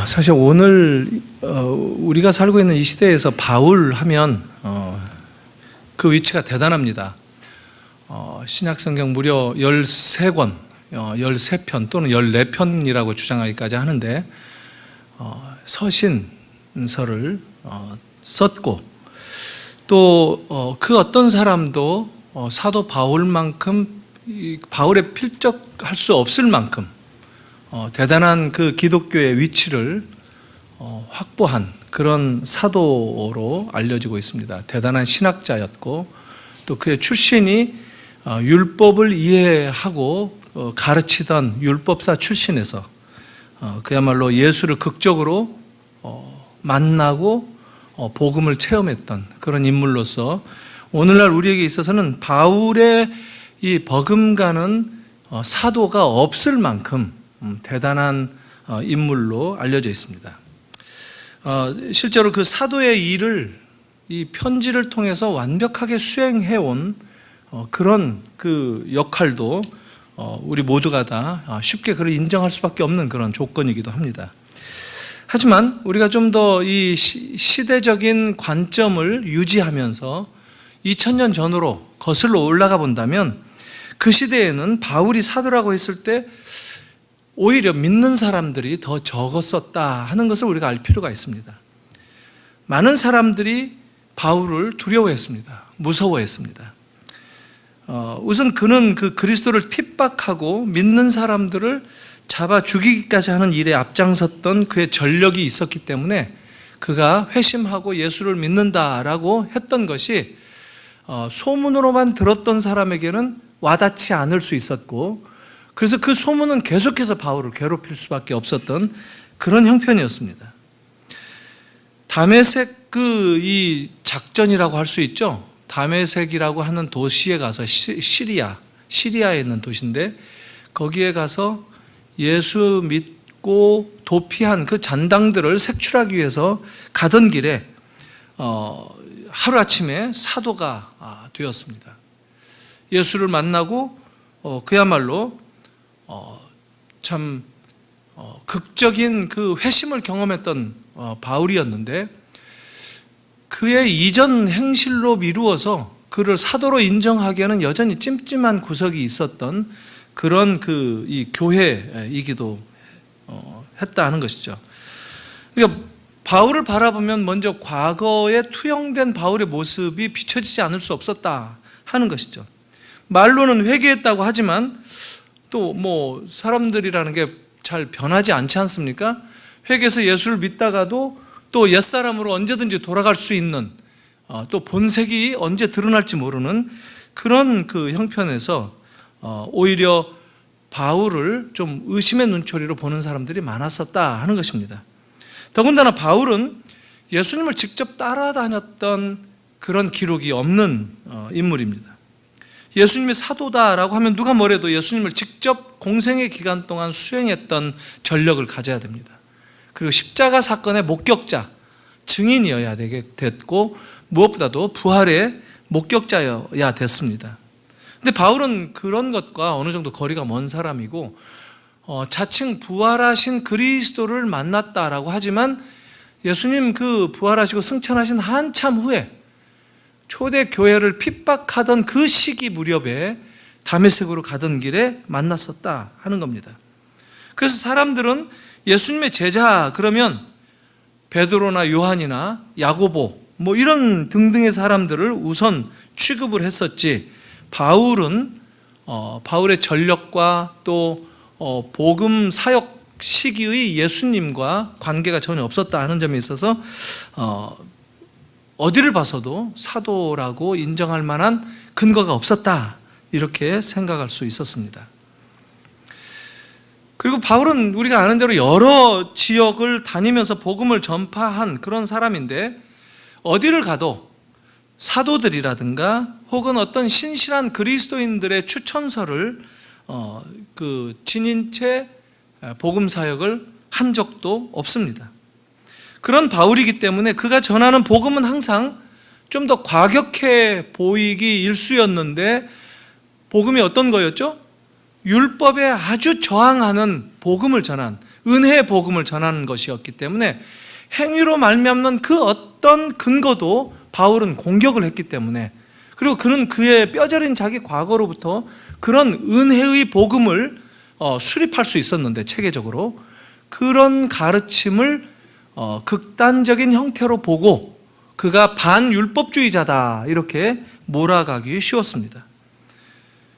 사실 오늘 우리가 살고 있는 이 시대에서 바울 하면 그 위치가 대단합니다. 신약성경 무려 13권, 13편 또는 14편이라고 주장하기까지 하는데 서신서를 썼고 또 그 어떤 사람도 사도 바울만큼 바울에 필적할 수 없을 만큼 대단한 그 기독교의 위치를 확보한 그런 사도로 알려지고 있습니다. 대단한 신학자였고 또 그의 출신이 율법을 이해하고 가르치던 율법사 출신에서 그야말로 예수를 극적으로 만나고 복음을 체험했던 그런 인물로서 오늘날 우리에게 있어서는 바울의 이 버금가는 사도가 없을 만큼 대단한 인물로 알려져 있습니다. 실제로 그 사도의 일을 이 편지를 통해서 완벽하게 수행해온 그런 그 역할도 우리 모두가 다 쉽게 그를 인정할 수밖에 없는 그런 조건이기도 합니다. 하지만 우리가 좀 더 이 시대적인 관점을 유지하면서 2000년 전으로 거슬러 올라가 본다면 그 시대에는 바울이 사도라고 했을 때 오히려 믿는 사람들이 더 적었었다 하는 것을 우리가 알 필요가 있습니다. 많은 사람들이 바울을 두려워했습니다. 무서워했습니다. 우선 그는 그 그리스도를 핍박하고 믿는 사람들을 잡아 죽이기까지 하는 일에 앞장섰던 그의 전력이 있었기 때문에 그가 회심하고 예수를 믿는다라고 했던 것이 소문으로만 들었던 사람에게는 와닿지 않을 수 있었고 그래서 그 소문은 계속해서 바울을 괴롭힐 수밖에 없었던 그런 형편이었습니다. 다메섹 이 작전이라고 할 수 있죠. 다메섹이라고 하는 도시에 가서 시리아에 있는 도시인데 거기에 가서 예수 믿고 도피한 그 잔당들을 색출하기 위해서 가던 길에 하루아침에 사도가 되었습니다. 예수를 만나고 그야말로 참 극적인 그 회심을 경험했던 바울이었는데 그의 이전 행실로 미루어서 그를 사도로 인정하기에는 여전히 찜찜한 구석이 있었던 그런 이 교회이기도 했다 하는 것이죠. 그러니까 바울을 바라보면 먼저 과거에 투영된 바울의 모습이 비춰지지 않을 수 없었다 하는 것이죠. 말로는 회개했다고 하지만 또 사람들이라는 게 잘 변하지 않지 않습니까? 회개해서 예수를 믿다가도 또 옛사람으로 언제든지 돌아갈 수 있는 또 본색이 언제 드러날지 모르는 그런 그 형편에서 오히려 바울을 좀 의심의 눈초리로 보는 사람들이 많았었다 하는 것입니다. 더군다나 바울은 예수님을 직접 따라다녔던 그런 기록이 없는 인물입니다. 예수님이 사도다라고 하면 누가 뭐래도 예수님을 직접 공생의 기간 동안 수행했던 전력을 가져야 됩니다. 그리고 십자가 사건의 목격자, 증인이어야 됐고 무엇보다도 부활의 목격자여야 됐습니다. 근데 바울은 그런 것과 어느 정도 거리가 먼 사람이고 자칭 부활하신 그리스도를 만났다라고 하지만 예수님 그 부활하시고 승천하신 한참 후에 초대 교회를 핍박하던 그 시기 무렵에 다메섹으로 가던 길에 만났었다 하는 겁니다. 그래서 사람들은 예수님의 제자 그러면 베드로나 요한이나 야고보 이런 등등의 사람들을 우선 취급을 했었지 바울은 바울의 전력과 또 복음 사역 시기의 예수님과 관계가 전혀 없었다 하는 점에 있어서 어디를 봐서도 사도라고 인정할 만한 근거가 없었다 이렇게 생각할 수 있었습니다. 그리고 바울은 우리가 아는 대로 여러 지역을 다니면서 복음을 전파한 그런 사람인데 어디를 가도 사도들이라든가 혹은 어떤 신실한 그리스도인들의 추천서를 지닌 채 복음 사역을 한 적도 없습니다. 그런 바울이기 때문에 그가 전하는 복음은 항상 좀 더 과격해 보이기 일쑤였는데 복음이 어떤 거였죠? 율법에 아주 저항하는 복음을 전한 은혜의 복음을 전하는 것이었기 때문에 행위로 말미암는 그 어떤 근거도 바울은 공격을 했기 때문에, 그리고 그는 그의 뼈저린 자기 과거로부터 그런 은혜의 복음을 수립할 수 있었는데, 체계적으로 그런 가르침을 극단적인 형태로 보고 그가 반율법주의자다 이렇게 몰아가기 쉬웠습니다.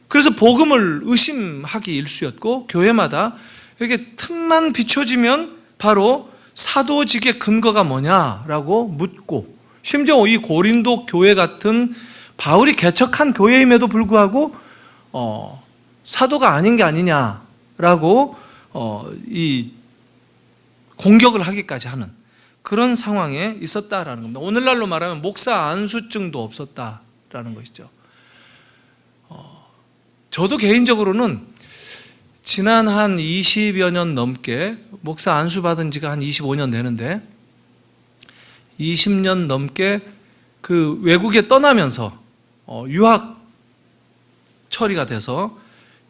그래서 복음을 의심하기 일쑤였고, 교회마다 이렇게 틈만 비춰지면 바로 사도직의 근거가 뭐냐라고 묻고, 심지어 이 고린도 교회 같은 바울이 개척한 교회임에도 불구하고 사도가 아닌 게 아니냐라고 이 공격을 하기까지 하는 그런 상황에 있었다라는 겁니다. 오늘날로 말하면 목사 안수증도 없었다라는 것이죠. 저도 개인적으로는 지난 한 20여 년 넘게, 목사 안수 받은 지가 한 25년 되는데 20년 넘게 그 외국에 떠나면서 유학 처리가 돼서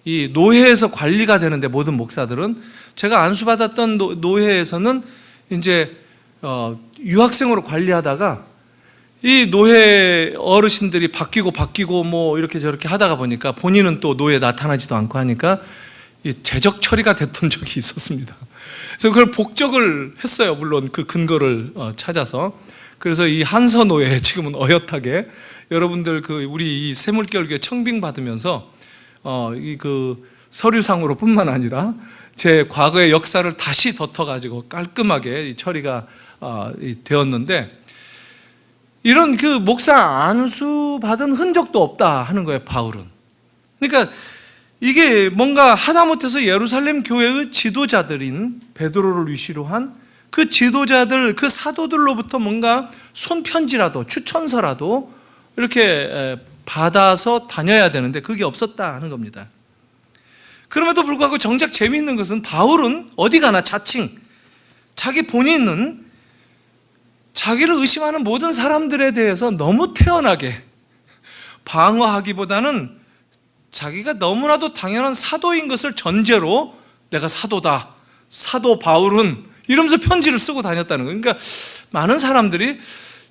이 노회에서 관리가 되는데, 모든 목사들은 제가 안수 받았던 노회에서는 이제 유학생으로 관리하다가 이 노회 어르신들이 바뀌고 뭐 이렇게 저렇게 하다가 보니까 본인은 또 노회에 나타나지도 않고 하니까 재적 처리가 됐던 적이 있었습니다. 그래서 그걸 복적을 했어요. 물론 그 근거를 찾아서. 그래서 이 한서노회, 지금은 어엿하게 여러분들 우리 이 새물결교회 청빙 받으면서 그 서류상으로 뿐만 아니라 제 과거의 역사를 다시 덮어가지고 깔끔하게 처리가 되었는데, 이런 그 목사 안수 받은 흔적도 없다 하는 거예요, 바울은. 그러니까 이게 뭔가 하다못해서 예루살렘 교회의 지도자들인 베드로를 위시로 한 그 지도자들, 그 사도들로부터 뭔가 손편지라도 추천서라도 이렇게 받아서 다녀야 되는데 그게 없었다 하는 겁니다. 그럼에도 불구하고 정작 재미있는 것은 바울은 어디 가나 자칭, 자기 본인은 자기를 의심하는 모든 사람들에 대해서 너무 태연하게 방어하기보다는 자기가 너무나도 당연한 사도인 것을 전제로 내가 사도다, 사도 바울은, 이러면서 편지를 쓰고 다녔다는 거예요. 그러니까 많은 사람들이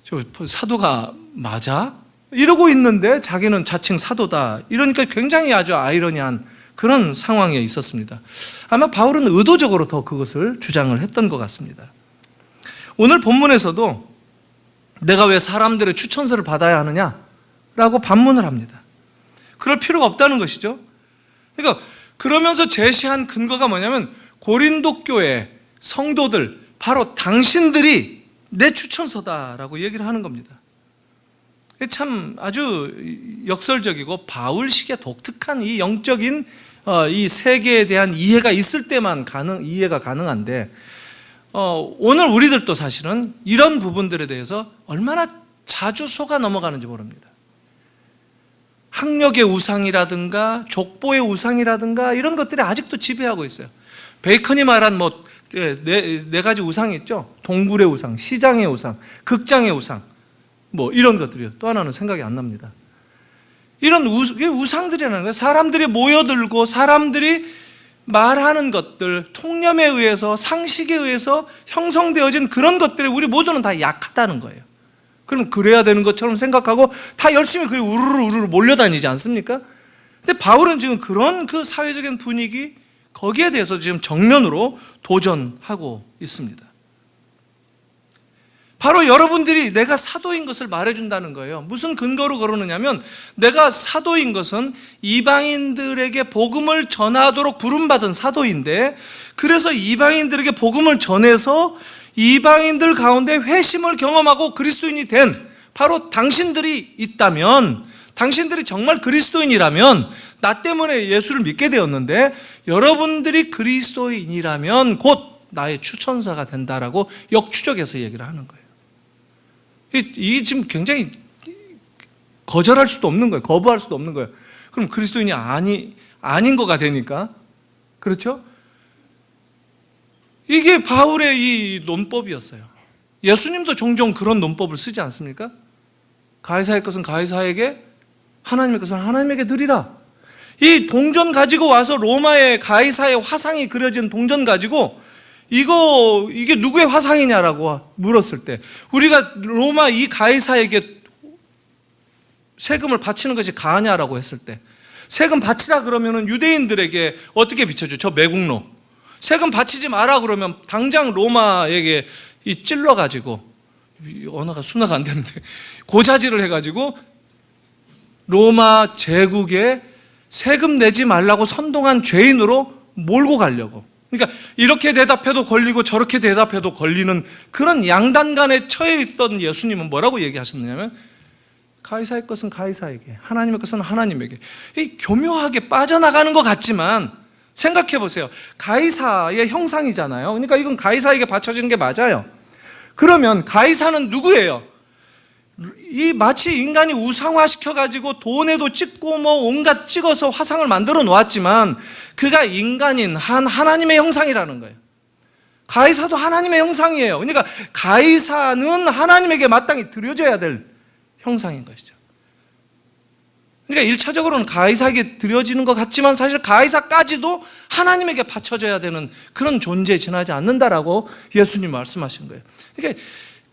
저 사도가 맞아? 이러고 있는데 자기는 자칭 사도다, 이러니까 굉장히 아주 아이러니한 그런 상황에 있었습니다. 아마 바울은 의도적으로 더 그것을 주장을 했던 것 같습니다. 오늘 본문에서도 내가 왜 사람들의 추천서를 받아야 하느냐라고 반문을 합니다. 그럴 필요가 없다는 것이죠. 그러니까 그러면서 제시한 근거가 뭐냐면, 고린도 교회 성도들, 바로 당신들이 내 추천서다라고 얘기를 하는 겁니다. 참 아주 역설적이고 바울식의 독특한 이 영적인 이 세계에 대한 이해가 있을 때만 이해가 가능한데, 오늘 우리들도 사실은 이런 부분들에 대해서 얼마나 자주 속아 넘어가는지 모릅니다. 학력의 우상이라든가 족보의 우상이라든가 이런 것들이 아직도 지배하고 있어요. 베이컨이 말한 네 가지 우상이 있죠. 동굴의 우상, 시장의 우상, 극장의 우상, 뭐 이런 것들이요. 또 하나는 생각이 안 납니다. 이런 우상들이라는 거예요. 사람들이 모여들고 사람들이 말하는 것들, 통념에 의해서, 상식에 의해서 형성되어진 그런 것들에 우리 모두는 다 약하다는 거예요. 그럼 그래야 되는 것처럼 생각하고 다 열심히 그게 우르르 몰려다니지 않습니까? 근데 바울은 지금 그런 그 사회적인 분위기, 거기에 대해서 지금 정면으로 도전하고 있습니다. 바로 여러분들이 내가 사도인 것을 말해준다는 거예요. 무슨 근거로 그러느냐면, 내가 사도인 것은 이방인들에게 복음을 전하도록 부름받은 사도인데, 그래서 이방인들에게 복음을 전해서 이방인들 가운데 회심을 경험하고 그리스도인이 된 바로 당신들이 있다면, 당신들이 정말 그리스도인이라면, 나 때문에 예수를 믿게 되었는데 여러분들이 그리스도인이라면 곧 나의 추천사가 된다라고 역추적해서 얘기를 하는 거예요. 이게 지금 굉장히 거절할 수도 없는 거예요. 거부할 수도 없는 거예요. 그럼 그리스도인이 아닌 거가 되니까. 그렇죠? 이게 바울의 이 논법이었어요. 예수님도 종종 그런 논법을 쓰지 않습니까? 가이사의 것은 가이사에게, 하나님의 것은 하나님에게 드리라. 이 동전 가지고 와서 로마의 가이사의 화상이 그려진 동전 가지고 이게 누구의 화상이냐라고 물었을 때, 우리가 로마 이 가이사에게 세금을 바치는 것이 가하냐라고 했을 때, 세금 바치라 그러면은 유대인들에게 어떻게 비춰줘? 저 매국노. 세금 바치지 마라 그러면 당장 로마에게 찔러가지고, 언어가 순화가 안 되는데, 고자질을 해가지고 로마 제국에 세금 내지 말라고 선동한 죄인으로 몰고 가려고. 그러니까 이렇게 대답해도 걸리고 저렇게 대답해도 걸리는 그런 양단간에 처해 있던 예수님은 뭐라고 얘기하셨느냐면, 가이사의 것은 가이사에게, 하나님의 것은 하나님에게. 이 교묘하게 빠져나가는 것 같지만 생각해 보세요. 가이사의 형상이잖아요. 그러니까 이건 가이사에게 바쳐지는 게 맞아요. 그러면 가이사는 누구예요? 이 마치 인간이 우상화시켜가지고 돈에도 찍고 뭐 온갖 찍어서 화상을 만들어 놓았지만 그가 인간인 하나님의 형상이라는 거예요. 가이사도 하나님의 형상이에요. 그러니까 가이사는 하나님에게 마땅히 드려져야 될 형상인 것이죠. 그러니까 1차적으로는 가이사에게 드려지는 것 같지만 사실 가이사까지도 하나님에게 바쳐져야 되는 그런 존재에 지나지 않는다라고 예수님 말씀하신 거예요. 그러니까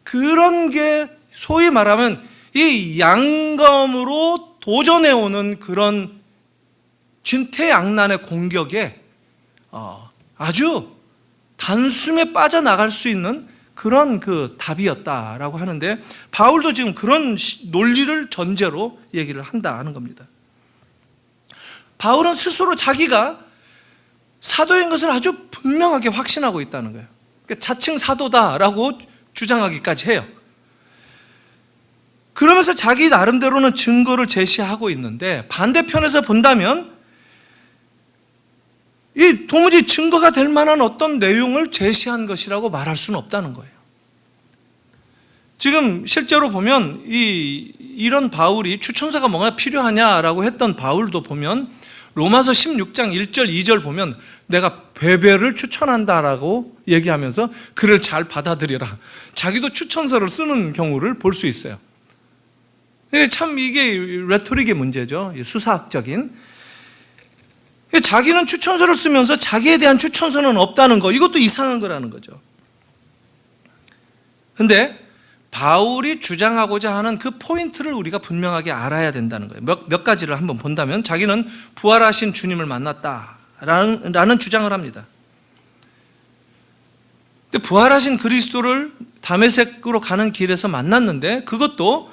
그런 게 소위 말하면 이 양검으로 도전해오는 그런 진퇴양난의 공격에 아주 단숨에 빠져나갈 수 있는 그런 그 답이었다라고 하는데, 바울도 지금 그런 논리를 전제로 얘기를 한다는 겁니다. 바울은 스스로 자기가 사도인 것을 아주 분명하게 확신하고 있다는 거예요. 그러니까 자칭 사도다라고 주장하기까지 해요. 그러면서 자기 나름대로는 증거를 제시하고 있는데, 반대편에서 본다면 이 도무지 증거가 될 만한 어떤 내용을 제시한 것이라고 말할 수는 없다는 거예요. 지금 실제로 보면 이런 바울이 추천서가 뭐가 필요하냐라고 했던 바울도 보면 로마서 16장 1절 2절 보면 내가 베베를 추천한다라고 얘기하면서 그를 잘 받아들여라, 자기도 추천서를 쓰는 경우를 볼 수 있어요. 참 이게 레토릭의 문제죠. 수사학적인. 자기는 추천서를 쓰면서 자기에 대한 추천서는 없다는 거, 이것도 이상한 거라는 거죠. 근데 바울이 주장하고자 하는 그 포인트를 우리가 분명하게 알아야 된다는 거예요. 몇 가지를 한번 본다면, 자기는 부활하신 주님을 만났다라는 주장을 합니다. 근데 부활하신 그리스도를 다메섹으로 가는 길에서 만났는데, 그것도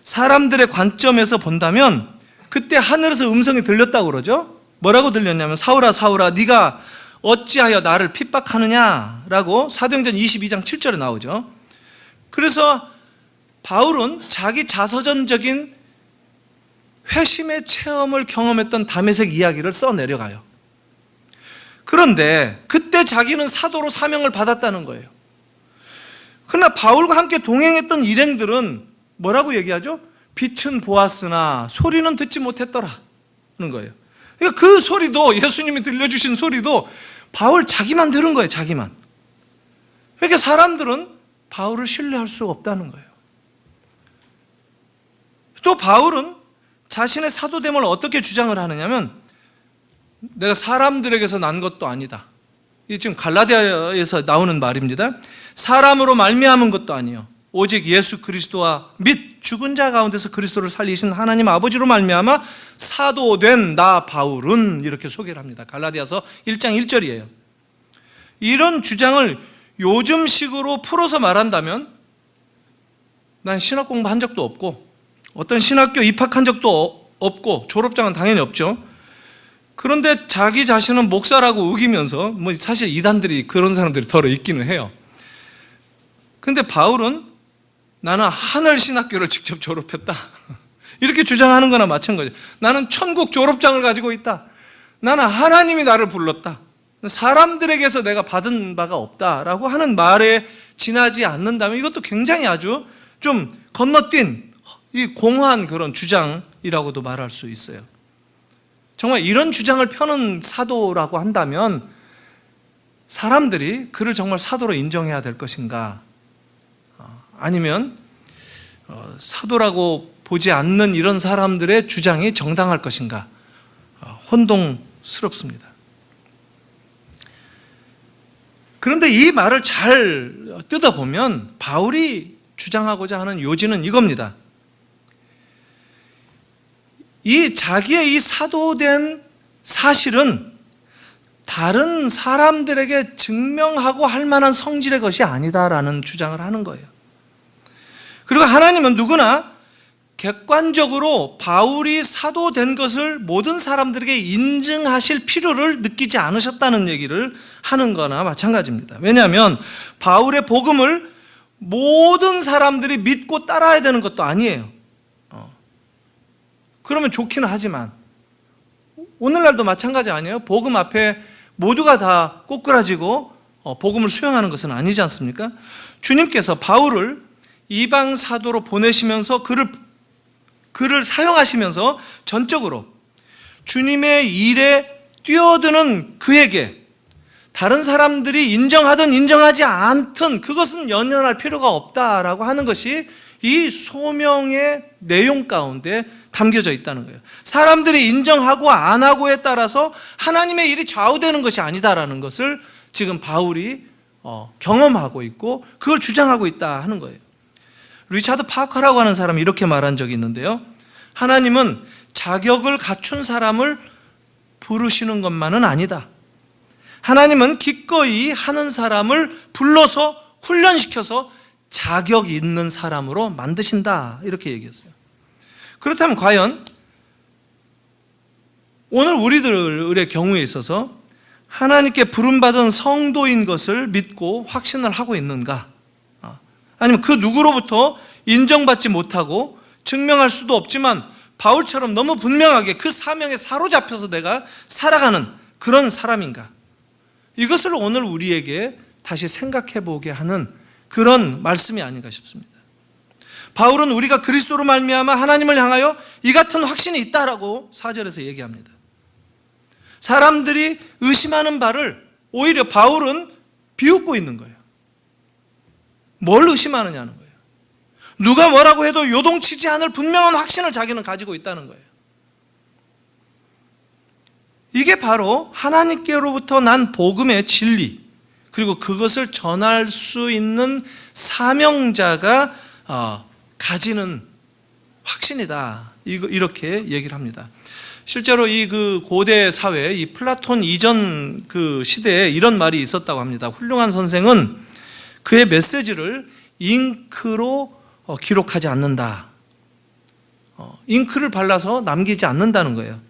사람들의 관점에서 본다면 그때 하늘에서 음성이 들렸다고 그러죠. 뭐라고 들렸냐면, 사울아 사울아 네가 어찌하여 나를 핍박하느냐라고 사도행전 22장 7절에 나오죠. 그래서 바울은 자기 자서전적인 회심의 체험을 경험했던 다메섹 이야기를 써내려가요. 그런데 그때 자기는 사도로 사명을 받았다는 거예요. 그러나 바울과 함께 동행했던 일행들은 뭐라고 얘기하죠? 빛은 보았으나 소리는 듣지 못했더라는 거예요. 그러니까 그 소리도, 예수님이 들려주신 소리도 바울 자기만 들은 거예요. 자기만. 그러니까 사람들은 바울을 신뢰할 수가 없다는 거예요. 또 바울은 자신의 사도됨을 어떻게 주장을 하느냐면, 내가 사람들에게서 난 것도 아니다. 이게 지금 갈라디아에서 나오는 말입니다. 사람으로 말미암은 것도 아니요, 오직 예수 그리스도와 및 죽은 자 가운데서 그리스도를 살리신 하나님 아버지로 말미암아 사도된 나 바울은, 이렇게 소개를 합니다. 갈라디아서 1장 1절이에요. 이런 주장을 요즘식으로 풀어서 말한다면, 난 신학 공부한 적도 없고 어떤 신학교 입학한 적도 없고 졸업장은 당연히 없죠. 그런데 자기 자신은 목사라고 우기면서, 뭐 사실 이단들이 그런 사람들이 더러 있기는 해요. 그런데 바울은 나는 하늘 신학교를 직접 졸업했다, 이렇게 주장하는 거나 마찬가지예요. 나는 천국 졸업장을 가지고 있다. 나는 하나님이 나를 불렀다. 사람들에게서 내가 받은 바가 없다라고 하는 말에 지나지 않는다면 이것도 굉장히 아주 좀 건너뛴 이 공허한 그런 주장이라고도 말할 수 있어요. 정말 이런 주장을 펴는 사도라고 한다면 사람들이 그를 정말 사도로 인정해야 될 것인가, 아니면 사도라고 보지 않는 이런 사람들의 주장이 정당할 것인가, 혼동스럽습니다. 그런데 이 말을 잘 뜯어보면 바울이 주장하고자 하는 요지는 이겁니다. 이 자기의 이 사도된 사실은 다른 사람들에게 증명하고 할 만한 성질의 것이 아니다라는 주장을 하는 거예요. 그리고 하나님은 누구나 객관적으로 바울이 사도된 것을 모든 사람들에게 인증하실 필요를 느끼지 않으셨다는 얘기를 하는 거나 마찬가지입니다. 왜냐하면 바울의 복음을 모든 사람들이 믿고 따라야 되는 것도 아니에요. 그러면 좋기는 하지만 오늘날도 마찬가지 아니에요? 복음 앞에 모두가 다 꼬꾸라지고 복음을 수용하는 것은 아니지 않습니까? 주님께서 바울을 이방 사도로 보내시면서 그를 사용하시면서 전적으로 주님의 일에 뛰어드는 그에게 다른 사람들이 인정하든 인정하지 않든 그것은 연연할 필요가 없다라고 하는 것이 이 소명의 내용 가운데 담겨져 있다는 거예요. 사람들이 인정하고 안 하고에 따라서 하나님의 일이 좌우되는 것이 아니다라는 것을 지금 바울이 경험하고 있고 그걸 주장하고 있다 하는 거예요. 리차드 파커라고 하는 사람이 이렇게 말한 적이 있는데요. 하나님은 자격을 갖춘 사람을 부르시는 것만은 아니다. 하나님은 기꺼이 하는 사람을 불러서 훈련시켜서 자격 있는 사람으로 만드신다. 이렇게 얘기했어요. 그렇다면 과연 오늘 우리들의 경우에 있어서 하나님께 부름받은 성도인 것을 믿고 확신을 하고 있는가? 아니면 그 누구로부터 인정받지 못하고 증명할 수도 없지만 바울처럼 너무 분명하게 그 사명에 사로잡혀서 내가 살아가는 그런 사람인가? 이것을 오늘 우리에게 다시 생각해 보게 하는 그런 말씀이 아닌가 싶습니다. 바울은 우리가 그리스도로 말미암아 하나님을 향하여 이 같은 확신이 있다라고 4절에서 얘기합니다. 사람들이 의심하는 바를 오히려 바울은 비웃고 있는 거예요. 뭘 의심하느냐는 거예요. 누가 뭐라고 해도 요동치지 않을 분명한 확신을 자기는 가지고 있다는 거예요. 이게 바로 하나님께로부터 난 복음의 진리, 그리고 그것을 전할 수 있는 사명자가 가지는 확신이다. 이렇게 얘기를 합니다. 실제로 이 고대 사회, 이 플라톤 이전 그 시대에 이런 말이 있었다고 합니다. 훌륭한 선생은 그의 메시지를 잉크로 기록하지 않는다. 잉크를 발라서 남기지 않는다는 거예요.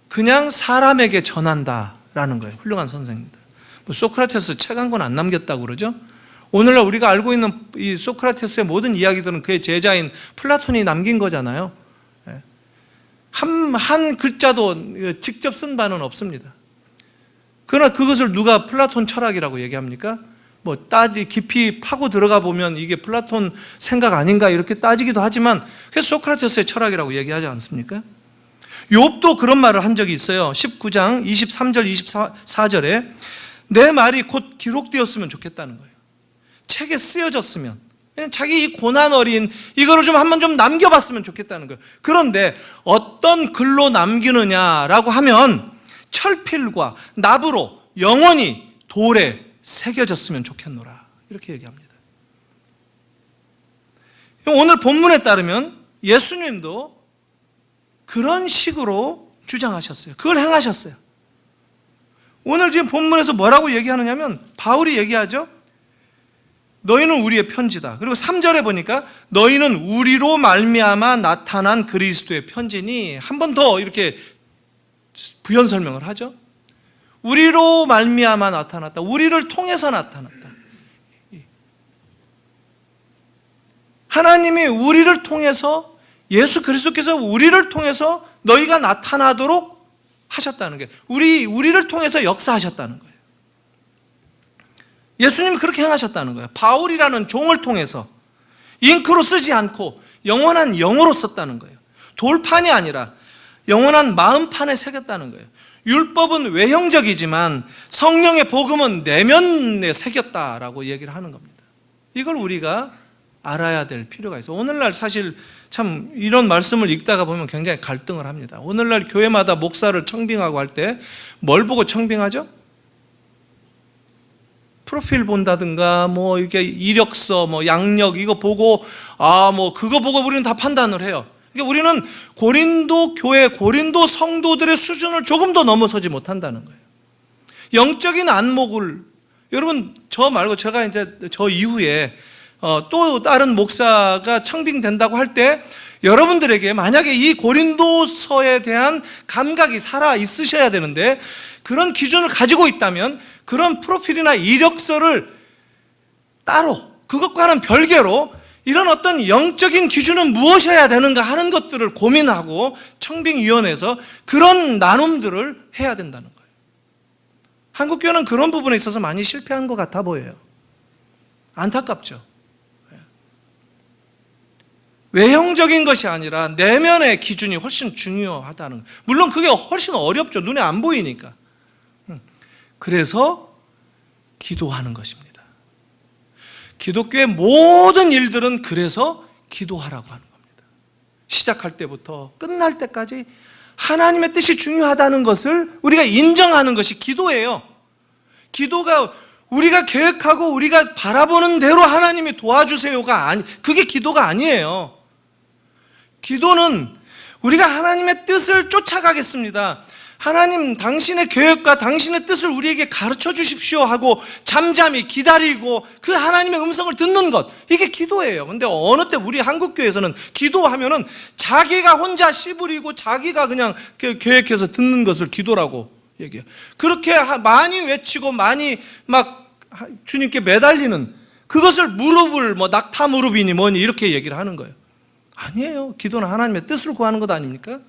그냥 사람에게 전한다라는 거예요. 훌륭한 선생님들. 소크라테스 책 한 권 안 남겼다고 그러죠. 오늘날 우리가 알고 있는 이 소크라테스의 모든 이야기들은 그의 제자인 플라톤이 남긴 거잖아요. 한 글자도 직접 쓴 바는 없습니다. 그러나 그것을 누가 플라톤 철학이라고 얘기합니까? 깊이 파고 들어가 보면 이게 플라톤 생각 아닌가 이렇게 따지기도 하지만 그래서 소크라테스의 철학이라고 얘기하지 않습니까? 욥도 그런 말을 한 적이 있어요. 19장 23절 24절에 내 말이 곧 기록되었으면 좋겠다는 거예요. 책에 쓰여졌으면, 자기 이 고난 어린 이거를 한번 좀 남겨봤으면 좋겠다는 거예요. 그런데 어떤 글로 남기느냐라고 하면 철필과 납으로 영원히 돌에 새겨졌으면 좋겠노라 이렇게 얘기합니다. 오늘 본문에 따르면 예수님도 그런 식으로 주장하셨어요. 그걸 행하셨어요. 오늘 지금 본문에서 뭐라고 얘기하느냐면 바울이 얘기하죠. 너희는 우리의 편지다. 그리고 3절에 보니까 너희는 우리로 말미암아 나타난 그리스도의 편지니 한 번 더 이렇게 부연 설명을 하죠. 우리로 말미암아 나타났다. 우리를 통해서 나타났다. 하나님이 우리를 통해서 예수 그리스도께서 우리를 통해서 너희가 나타나도록 하셨다는 게 우리를 통해서 역사하셨다는 거예요. 예수님이 그렇게 행하셨다는 거예요. 바울이라는 종을 통해서 잉크로 쓰지 않고 영원한 영어로 썼다는 거예요. 돌판이 아니라 영원한 마음판에 새겼다는 거예요. 율법은 외형적이지만 성령의 복음은 내면에 새겼다라고 얘기를 하는 겁니다. 이걸 우리가 알아야 될 필요가 있어요. 오늘날 사실 참 이런 말씀을 읽다가 보면 굉장히 갈등을 합니다. 오늘날 교회마다 목사를 청빙하고 할 때 뭘 보고 청빙하죠? 프로필 본다든가 뭐 이게 이력서, 뭐 양력 이거 보고 뭐 그거 보고 우리는 다 판단을 해요. 그러니까 우리는 고린도 교회, 고린도 성도들의 수준을 조금 더 넘어서지 못한다는 거예요. 영적인 안목을, 여러분 저 말고 제가 이제 저 이후에 또 다른 목사가 청빙된다고 할 때 여러분들에게 만약에 이 고린도서에 대한 감각이 살아 있으셔야 되는데, 그런 기준을 가지고 있다면 그런 프로필이나 이력서를 따로, 그것과는 별개로 이런 어떤 영적인 기준은 무엇이어야 되는가 하는 것들을 고민하고 청빙위원회에서 그런 나눔들을 해야 된다는 거예요. 한국교회는 그런 부분에 있어서 많이 실패한 것 같아 보여요. 안타깝죠. 외형적인 것이 아니라 내면의 기준이 훨씬 중요하다는 거예요. 물론 그게 훨씬 어렵죠. 눈에 안 보이니까. 그래서 기도하는 것입니다. 기독교의 모든 일들은 그래서 기도하라고 하는 겁니다. 시작할 때부터 끝날 때까지 하나님의 뜻이 중요하다는 것을 우리가 인정하는 것이 기도예요. 기도가 우리가 계획하고 우리가 바라보는 대로 하나님이 도와주세요가 그게 기도가 아니에요. 기도는 우리가 하나님의 뜻을 쫓아가겠습니다. 하나님, 당신의 계획과 당신의 뜻을 우리에게 가르쳐 주십시오 하고 잠잠히 기다리고 그 하나님의 음성을 듣는 것, 이게 기도예요. 근데 어느 때 우리 한국교회에서는 기도하면은 자기가 혼자 씨부리고 자기가 그냥 계획해서 듣는 것을 기도라고 얘기해요. 그렇게 많이 외치고 많이 막 주님께 매달리는 그것을 무릎을 낙타 무릎이니 뭐니 이렇게 얘기를 하는 거예요. 아니에요. 기도는 하나님의 뜻을 구하는 것 아닙니까?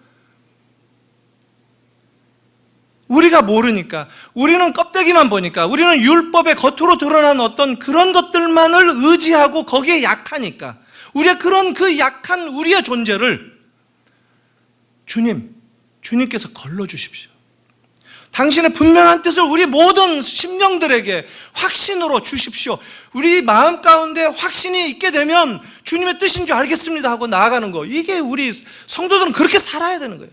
우리가 모르니까, 우리는 껍데기만 보니까, 우리는 율법의 겉으로 드러난 어떤 그런 것들만을 의지하고 거기에 약하니까, 우리가 그런 그 약한 우리의 존재를 주님께서 걸러주십시오. 당신의 분명한 뜻을 우리 모든 심령들에게 확신으로 주십시오. 우리 마음 가운데 확신이 있게 되면 주님의 뜻인 줄 알겠습니다 하고 나아가는 거, 이게 우리 성도들은 그렇게 살아야 되는 거예요.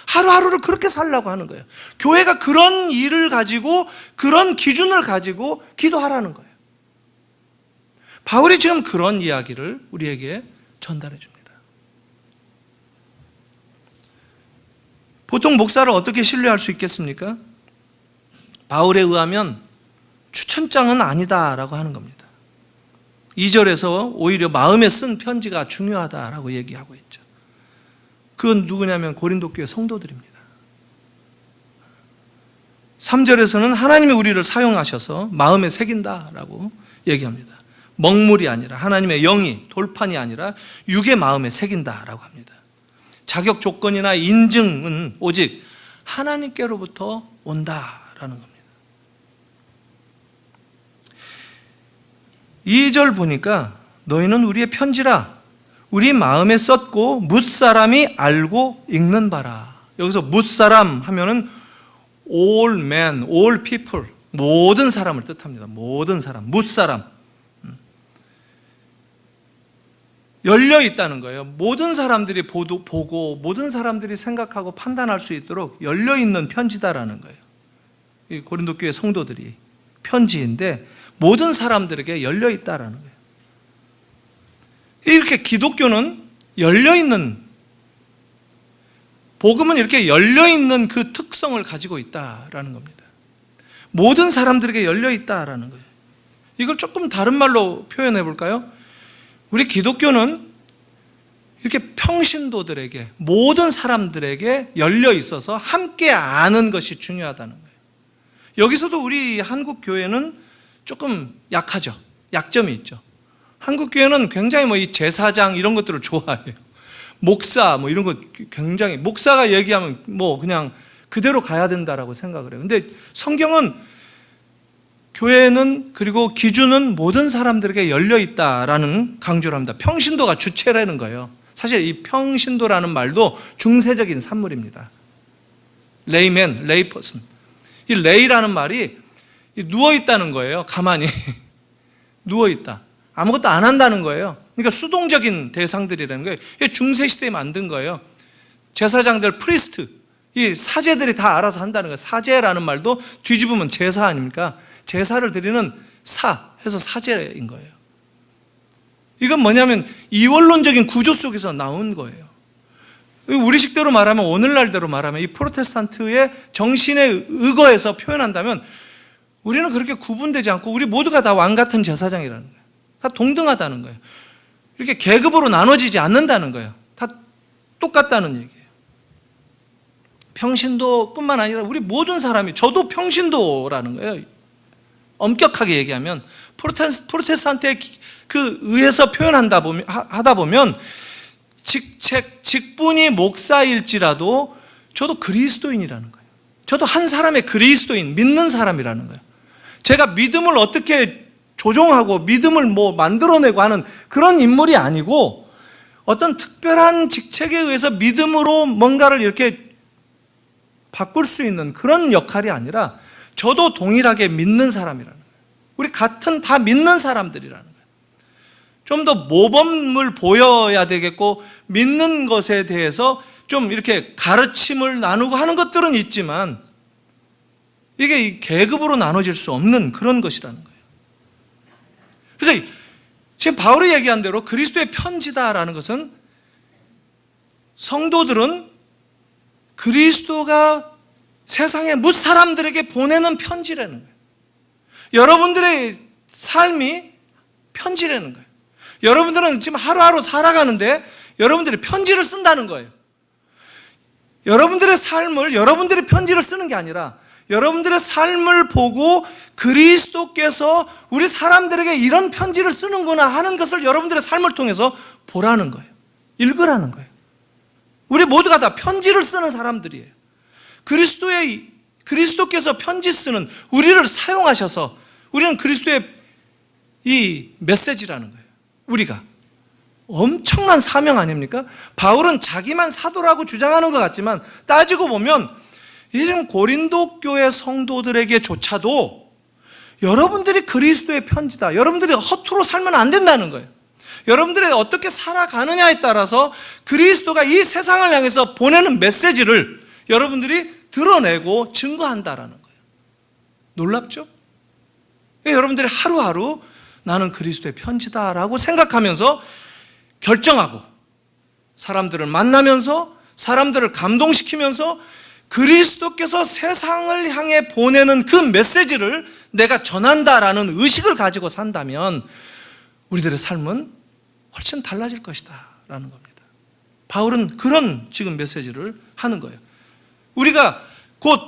하루하루를 그렇게 살라고 하는 거예요. 교회가 그런 일을 가지고, 그런 기준을 가지고 기도하라는 거예요. 바울이 지금 그런 이야기를 우리에게 전달해 줍니다. 보통 목사를 어떻게 신뢰할 수 있겠습니까? 바울에 의하면 추천장은 아니다라고 하는 겁니다. 2절에서 오히려 마음에 쓴 편지가 중요하다라고 얘기하고 있죠. 그건 누구냐면 고린도 교회 성도들입니다. 3절에서는 하나님이 우리를 사용하셔서 마음에 새긴다라고 얘기합니다. 먹물이 아니라 하나님의 영이, 돌판이 아니라 육의 마음에 새긴다라고 합니다. 자격 조건이나 인증은 오직 하나님께로부터 온다라는 겁니다. 2절 보니까 너희는 우리의 편지라 우리 마음에 썼고 뭇사람이 알고 읽는 바라. 여기서 뭇사람 하면은 all men, all people, 모든 사람을 뜻합니다. 모든 사람, 뭇사람. 열려 있다는 거예요. 모든 사람들이 보고 모든 사람들이 생각하고 판단할 수 있도록 열려 있는 편지다라는 거예요. 이 고린도 교회 성도들이 편지인데 모든 사람들에게 열려 있다라는 거예요. 이렇게 기독교는 열려 있는, 복음은 이렇게 열려 있는 그 특성을 가지고 있다라는 겁니다. 모든 사람들에게 열려 있다라는 거예요. 이걸 조금 다른 말로 표현해 볼까요? 우리 기독교는 이렇게 평신도들에게, 모든 사람들에게 열려 있어서 함께 아는 것이 중요하다는 거예요. 여기서도 우리 한국 교회는 조금 약하죠. 약점이 있죠. 한국 교회는 굉장히 이 제사장 이런 것들을 좋아해요. 목사 이런 거 굉장히, 목사가 얘기하면 그냥 그대로 가야 된다라고 생각을 해요. 근데 성경은, 교회는, 그리고 기준은 모든 사람들에게 열려 있다라는 강조를 합니다. 평신도가 주체라는 거예요. 사실 이 평신도라는 말도 중세적인 산물입니다. 레이맨, 레이퍼슨. 이 레이라는 말이 누워있다는 거예요. 가만히 누워있다, 아무것도 안 한다는 거예요. 그러니까 수동적인 대상들이라는 거예요. 이게 중세시대에 만든 거예요. 제사장들, 프리스트, 이 사제들이 다 알아서 한다는 거예요. 사제라는 말도 뒤집으면 제사 아닙니까? 제사를 드리는 해서 사제인 거예요. 이건 뭐냐면 이원론적인 구조 속에서 나온 거예요. 우리식대로 말하면, 오늘날대로 말하면, 이 프로테스탄트의 정신에 의거해서 표현한다면 우리는 그렇게 구분되지 않고 우리 모두가 다 왕 같은 제사장이라는 거예요. 다 동등하다는 거예요. 이렇게 계급으로 나눠지지 않는다는 거예요. 다 똑같다는 얘기예요. 평신도뿐만 아니라 우리 모든 사람이, 저도 평신도라는 거예요. 엄격하게 얘기하면 프로테스탄트에 그 의해서 하다 보면 직분이 목사일지라도 저도 그리스도인이라는 거예요. 저도 한 사람의 그리스도인, 믿는 사람이라는 거예요. 제가 믿음을 어떻게 조종하고 믿음을 만들어내고 하는 그런 인물이 아니고, 어떤 특별한 직책에 의해서 믿음으로 뭔가를 이렇게 바꿀 수 있는 그런 역할이 아니라 저도 동일하게 믿는 사람이라는 거예요. 우리 같은 다 믿는 사람들이라는 거예요. 좀 더 모범을 보여야 되겠고, 믿는 것에 대해서 좀 이렇게 가르침을 나누고 하는 것들은 있지만 이게 계급으로 나눠질 수 없는 그런 것이라는 거예요. 그래서 지금 바울이 얘기한 대로 그리스도의 편지다라는 것은, 성도들은 그리스도가 세상의 무사람들에게 보내는 편지라는 거예요. 여러분들의 삶이 편지라는 거예요. 여러분들은 지금 하루하루 살아가는데 여러분들이 편지를 쓴다는 거예요. 여러분들의 삶을, 여러분들이 편지를 쓰는 게 아니라 여러분들의 삶을 보고 그리스도께서 우리 사람들에게 이런 편지를 쓰는구나 하는 것을 여러분들의 삶을 통해서 보라는 거예요. 읽으라는 거예요. 우리 모두가 다 편지를 쓰는 사람들이에요. 그리스도께서 편지 쓰는 우리를 사용하셔서, 우리는 그리스도의 이 메시지라는 거예요. 우리가 엄청난 사명 아닙니까? 바울은 자기만 사도라고 주장하는 것 같지만 따지고 보면 지금 고린도 교회 성도들에게조차도 여러분들이 그리스도의 편지다, 여러분들이 허투루 살면 안 된다는 거예요. 여러분들이 어떻게 살아가느냐에 따라서 그리스도가 이 세상을 향해서 보내는 메시지를 여러분들이 드러내고 증거한다라는 거예요. 놀랍죠? 여러분들이 하루하루 나는 그리스도의 편지다라고 생각하면서 결정하고, 사람들을 만나면서, 사람들을 감동시키면서 그리스도께서 세상을 향해 보내는 그 메시지를 내가 전한다라는 의식을 가지고 산다면 우리들의 삶은 훨씬 달라질 것이다 라는 겁니다. 바울은 그런 지금 메시지를 하는 거예요. 우리가 곧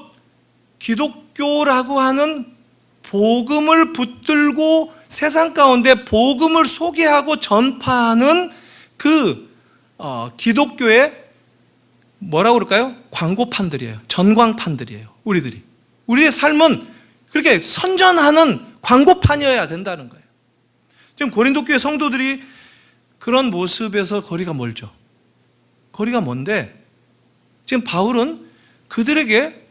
기독교라고 하는 복음을 붙들고 세상 가운데 복음을 소개하고 전파하는 그 기독교의 뭐라고 그럴까요? 광고판들이에요. 전광판들이에요. 우리의 삶은 그렇게 선전하는 광고판이어야 된다는 거예요. 지금 고린도 교회 성도들이 그런 모습에서 거리가 멀죠. 거리가 먼데 지금 바울은 그들에게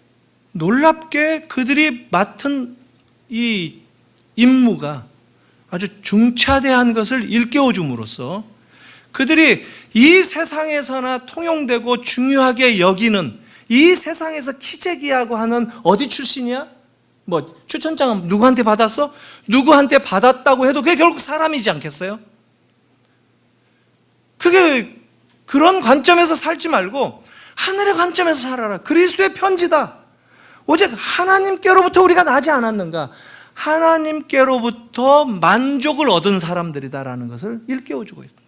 놀랍게 그들이 맡은 이 임무가 아주 중차대한 것을 일깨워 줌으로써 그들이 이 세상에서나 통용되고 중요하게 여기는, 이 세상에서 키재기하고 하는, 어디 출신이야? 추천장은 누구한테 받았어? 누구한테 받았다고 해도 그게 결국 사람이지 않겠어요? 그게 그런 관점에서 살지 말고 하늘의 관점에서 살아라. 그리스도의 편지다. 오직 하나님께로부터 우리가 나지 않았는가? 하나님께로부터 만족을 얻은 사람들이다라는 것을 일깨워주고 있습니다.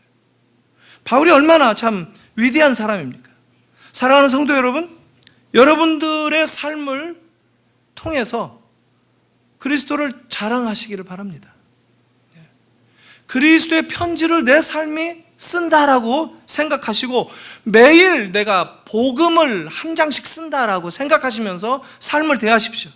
바울이 얼마나 참 위대한 사람입니까? 사랑하는 성도 여러분, 여러분들의 삶을 통해서 그리스도를 자랑하시기를 바랍니다. 그리스도의 편지를 내 삶이 쓴다라고 생각하시고 매일 내가 복음을 한 장씩 쓴다라고 생각하시면서 삶을 대하십시오.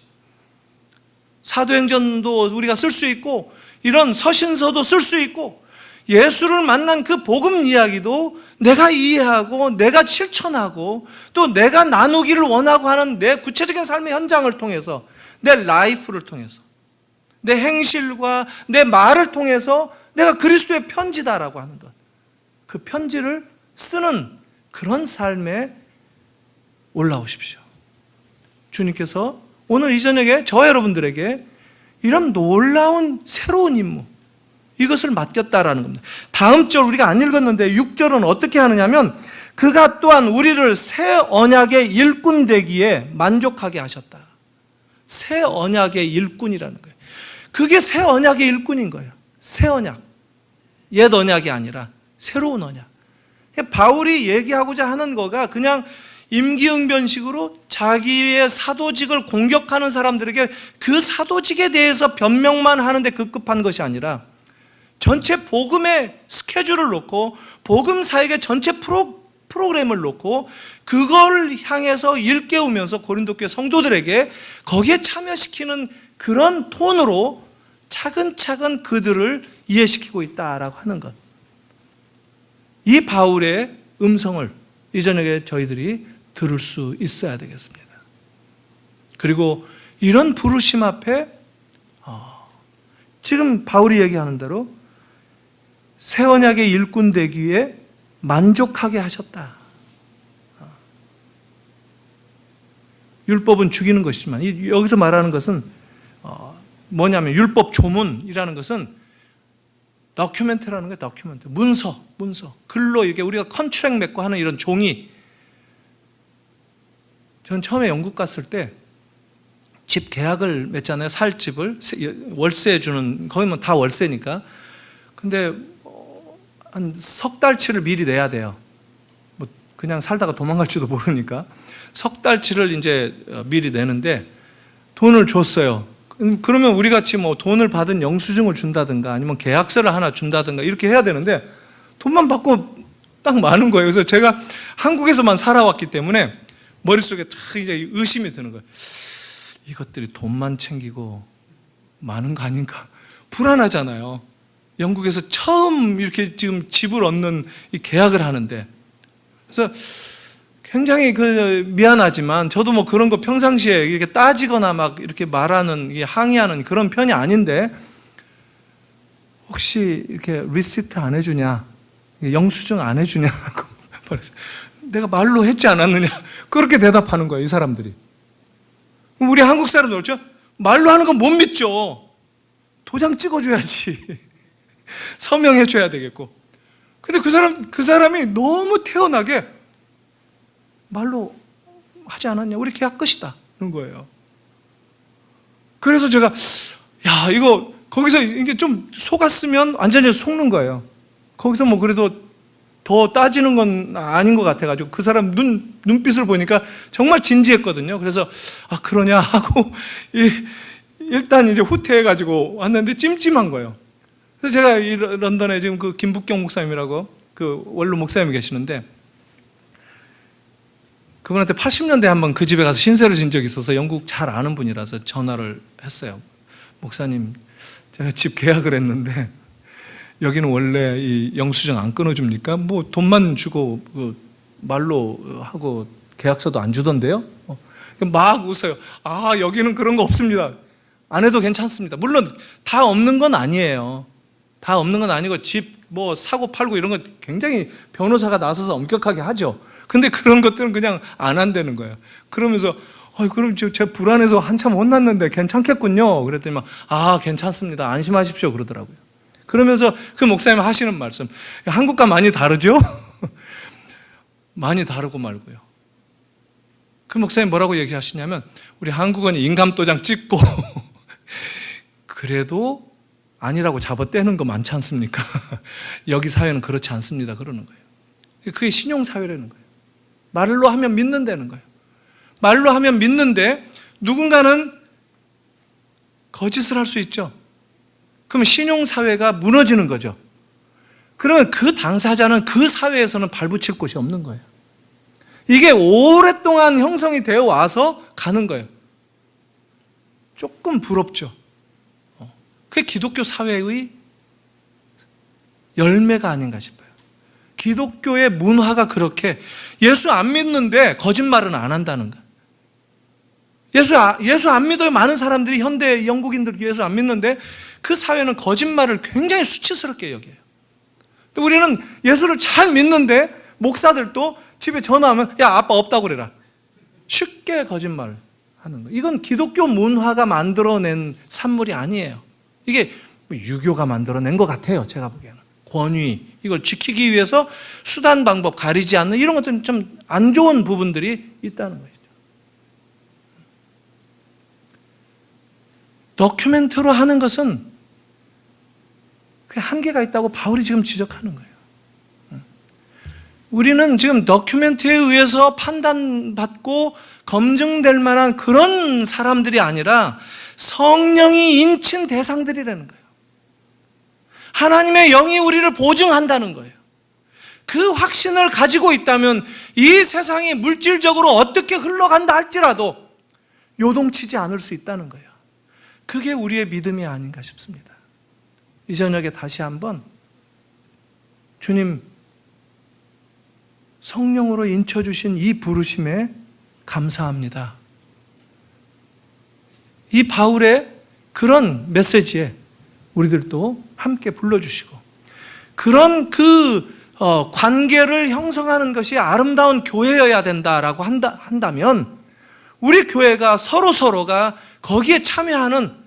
사도행전도 우리가 쓸 수 있고, 이런 서신서도 쓸 수 있고, 예수를 만난 그 복음 이야기도 내가 이해하고 내가 실천하고 또 내가 나누기를 원하고 하는 내 구체적인 삶의 현장을 통해서, 내 라이프를 통해서, 내 행실과 내 말을 통해서 내가 그리스도의 편지다라고 하는 것, 그 편지를 쓰는 그런 삶에 올라오십시오. 주님께서 오늘 이 저녁에 저 여러분들에게 이런 놀라운 새로운 임무, 이것을 맡겼다라는 겁니다. 다음 절 우리가 안 읽었는데 6절은 어떻게 하느냐면 그가 또한 우리를 새 언약의 일꾼 되기에 만족하게 하셨다. 새 언약의 일꾼이라는 거예요. 그게 새 언약의 일꾼인 거예요. 새 언약. 옛 언약이 아니라 새로운 언약. 바울이 얘기하고자 하는 거가 그냥 임기응변식으로 자기의 사도직을 공격하는 사람들에게 그 사도직에 대해서 변명만 하는데 급급한 것이 아니라 전체 복음의 스케줄을 놓고 복음 사역의 전체 프로그램을 놓고 그걸 향해서 일깨우면서 고린도 교회 성도들에게 거기에 참여시키는 그런 톤으로 차근차근 그들을 이해시키고 있다라고 하는 것. 이 바울의 음성을 이 저녁에 저희들이 들을 수 있어야 되겠습니다. 그리고 이런 부르심 앞에 지금 바울이 얘기하는 대로 새 언약의 일꾼 되기에 만족하게 하셨다. 율법은 죽이는 것이지만 여기서 말하는 것은 뭐냐면 율법 조문이라는 것은 다큐멘트라는 거예요. 다큐멘트. 문서. 글로 이게 우리가 컨트랙 맺고 하는 이런 종이. 전 처음에 영국 갔을 때 집 계약을 맺잖아요. 살 집을 월세 주는, 거기는 다 월세니까. 근데 한 석 달치를 미리 내야 돼요. 뭐 그냥 살다가 도망갈지도 모르니까 석 달치를 이제 미리 내는데 돈을 줬어요. 그러면 우리 같이 뭐 돈을 받은 영수증을 준다든가 아니면 계약서를 하나 준다든가 이렇게 해야 되는데 돈만 받고 딱 마는 거예요. 그래서 제가 한국에서만 살아왔기 때문에 머릿속에 딱 이제 의심이 드는 거예요. 이것들이 돈만 챙기고 많은 거 아닌가? 불안하잖아요. 영국에서 처음 이렇게 지금 집을 얻는 이 계약을 하는데. 그래서 굉장히 미안하지만 저도 뭐 그런 거 평상시에 이렇게 따지거나 막 이렇게 말하는, 항의하는 그런 편이 아닌데 혹시 이렇게 리시트 안 해주냐? 영수증 안 해주냐고 말했어요. 내가 말로 했지 않았느냐? 그렇게 대답하는 거예요, 이 사람들이. 우리 한국 사람들 그렇죠? 말로 하는 건 못 믿죠. 도장 찍어줘야지. 서명해줘야 되겠고. 근데 그 사람이 너무 태연하게 말로 하지 않았냐? 우리 계약 끝이다. 그런 거예요. 그래서 제가, 이거, 거기서 이게 좀 속았으면 완전히 속는 거예요. 거기서 뭐 그래도 더 따지는 건 아닌 것 같아가지고 그 사람 눈빛을 보니까 정말 진지했거든요. 그래서, 그러냐 하고, 일단 이제 후퇴해가지고 왔는데 찜찜한 거예요. 그래서 제가 이 런던에 지금 그 김북경 목사님이라고 그 원로 목사님이 계시는데 그분한테 80년대에 한번 그 집에 가서 신세를 진 적이 있어서 영국 잘 아는 분이라서 전화를 했어요. 목사님, 제가 집 계약을 했는데 여기는 원래 이 영수증 안 끊어줍니까? 뭐 돈만 주고 말로 하고 계약서도 안 주던데요? 막 웃어요. 여기는 그런 거 없습니다. 안 해도 괜찮습니다. 물론 다 없는 건 아니에요. 다 없는 건 아니고 집 뭐 사고 팔고 이런 거 굉장히 변호사가 나서서 엄격하게 하죠. 근데 그런 것들은 그냥 안 한다는 거예요. 그러면서 그럼 제가 불안해서 한참 혼났는데 괜찮겠군요. 그랬더니 괜찮습니다. 안심하십시오. 그러더라고요. 그러면서 그 목사님 하시는 말씀, 한국과 많이 다르죠? 많이 다르고 말고요. 그 목사님 뭐라고 얘기하시냐면 우리 한국은 인감도장 찍고 그래도 아니라고 잡아떼는 거 많지 않습니까? 여기 사회는 그렇지 않습니다. 그러는 거예요. 그게 신용사회라는 거예요. 말로 하면 믿는다는 거예요. 말로 하면 믿는데 누군가는 거짓을 할 수 있죠. 그러면 신용사회가 무너지는 거죠. 그러면 그 당사자는 그 사회에서는 발붙일 곳이 없는 거예요. 이게 오랫동안 형성이 되어 와서 가는 거예요. 조금 부럽죠. 그게 기독교 사회의 열매가 아닌가 싶어요. 기독교의 문화가 그렇게 예수 안 믿는데 거짓말은 안 한다는 거. 예수 안 믿어요. 많은 사람들이 현대 영국인들 예수 안 믿는데 그 사회는 거짓말을 굉장히 수치스럽게 여겨요. 또 우리는 예수를 잘 믿는데 목사들도 집에 전화하면 아빠 없다고 그래라. 쉽게 거짓말 하는 거예요. 이건 기독교 문화가 만들어낸 산물이 아니에요. 이게 유교가 만들어낸 것 같아요. 제가 보기에는. 권위, 이걸 지키기 위해서 수단 방법 가리지 않는 이런 것들은 좀 안 좋은 부분들이 있다는 것이죠. 다큐멘터리로 하는 것은 한계가 있다고 바울이 지금 지적하는 거예요. 우리는 지금 다큐멘터리에 의해서 판단받고 검증될 만한 그런 사람들이 아니라 성령이 인친 대상들이라는 거예요. 하나님의 영이 우리를 보증한다는 거예요. 그 확신을 가지고 있다면 이 세상이 물질적으로 어떻게 흘러간다 할지라도 요동치지 않을 수 있다는 거예요. 그게 우리의 믿음이 아닌가 싶습니다. 이 저녁에 다시 한번 주님 성령으로 인쳐주신 이 부르심에 감사합니다. 이 바울의 그런 메시지에 우리들도 함께 불러주시고 그런 관계를 형성하는 것이 아름다운 교회여야 된다라고 한다면 우리 교회가 서로가 거기에 참여하는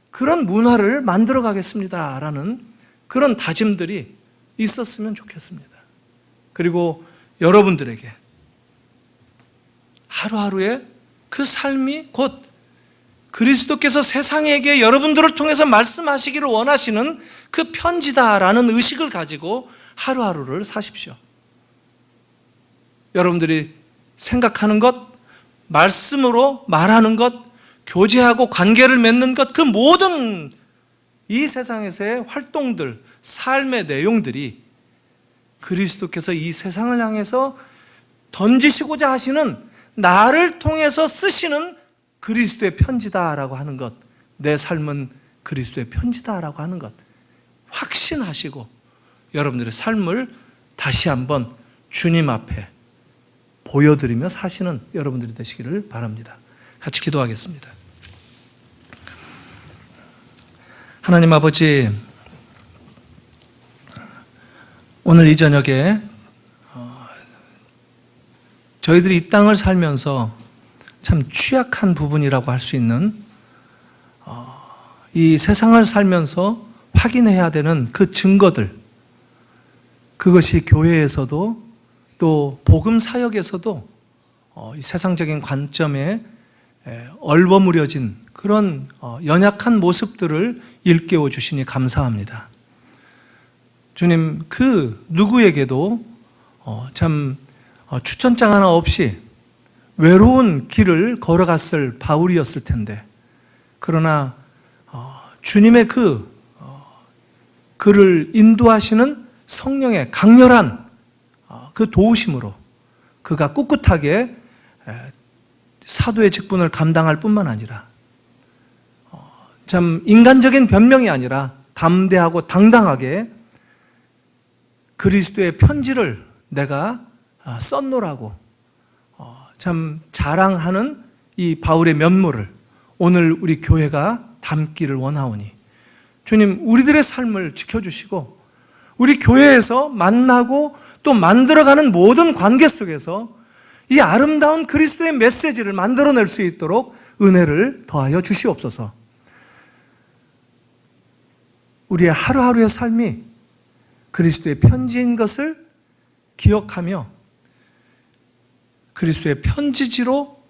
그런 문화를 만들어 가겠습니다라는 그런 다짐들이 있었으면 좋겠습니다. 그리고 여러분들에게 하루하루의 그 삶이 곧 그리스도께서 세상에게 여러분들을 통해서 말씀하시기를 원하시는 그 편지다라는 의식을 가지고 하루하루를 사십시오. 여러분들이 생각하는 것, 말씀으로 말하는 것, 교제하고 관계를 맺는 것, 그 모든 이 세상에서의 활동들, 삶의 내용들이 그리스도께서 이 세상을 향해서 던지시고자 하시는 나를 통해서 쓰시는 그리스도의 편지다라고 하는 것, 내 삶은 그리스도의 편지다라고 하는 것 확신하시고 여러분들의 삶을 다시 한번 주님 앞에 보여드리며 사시는 여러분들이 되시기를 바랍니다. 같이 기도하겠습니다. 하나님 아버지, 오늘 이 저녁에 저희들이 이 땅을 살면서 참 취약한 부분이라고 할 수 있는 이 세상을 살면서 확인해야 되는 그 증거들, 그것이 교회에서도 또 복음 사역에서도 이 세상적인 관점에 얼버무려진 그런 연약한 모습들을 일깨워 주시니 감사합니다. 주님, 그 누구에게도 참 추천장 하나 없이 외로운 길을 걸어갔을 바울이었을 텐데, 그러나 주님의 그를 인도하시는 성령의 강렬한 그 도우심으로 그가 꿋꿋하게 사도의 직분을 감당할 뿐만 아니라 참 인간적인 변명이 아니라 담대하고 당당하게 그리스도의 편지를 내가 썼노라고 참 자랑하는 이 바울의 면모를 오늘 우리 교회가 담기를 원하오니 주님, 우리들의 삶을 지켜주시고 우리 교회에서 만나고 또 만들어가는 모든 관계 속에서 이 아름다운 그리스도의 메시지를 만들어낼 수 있도록 은혜를 더하여 주시옵소서. 우리의 하루하루의 삶이 그리스도의 편지인 것을 기억하며 그리스도의 편지지로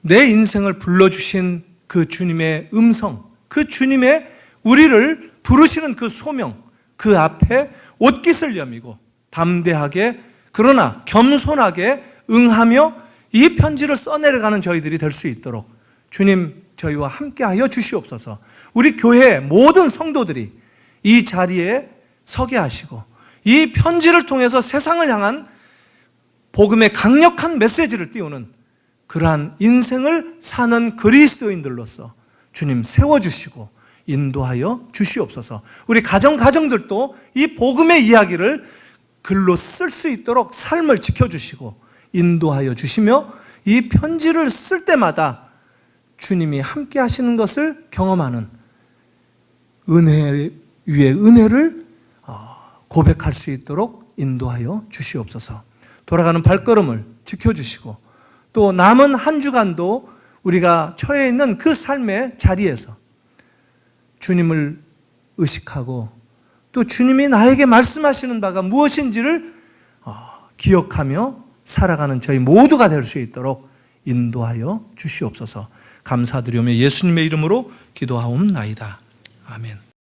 내 인생을 불러주신 그 주님의 음성, 그 주님의 우리를 부르시는 그 소명, 그 앞에 옷깃을 여미고 담대하게 그러나 겸손하게 응하며 이 편지를 써내려가는 저희들이 될 수 있도록 주님 저희와 함께하여 주시옵소서. 우리 교회의 모든 성도들이 이 자리에 서게 하시고 이 편지를 통해서 세상을 향한 복음의 강력한 메시지를 띄우는 그러한 인생을 사는 그리스도인들로서 주님 세워주시고 인도하여 주시옵소서. 우리 가정들도 이 복음의 이야기를 글로 쓸 수 있도록 삶을 지켜주시고 인도하여 주시며 이 편지를 쓸 때마다 주님이 함께 하시는 것을 경험하는 은혜 위에 은혜를 고백할 수 있도록 인도하여 주시옵소서. 돌아가는 발걸음을 지켜주시고 또 남은 한 주간도 우리가 처해 있는 그 삶의 자리에서 주님을 의식하고 또 주님이 나에게 말씀하시는 바가 무엇인지를 기억하며 살아가는 저희 모두가 될 수 있도록 인도하여 주시옵소서. 감사드리오며 예수님의 이름으로 기도하옵나이다. 아멘.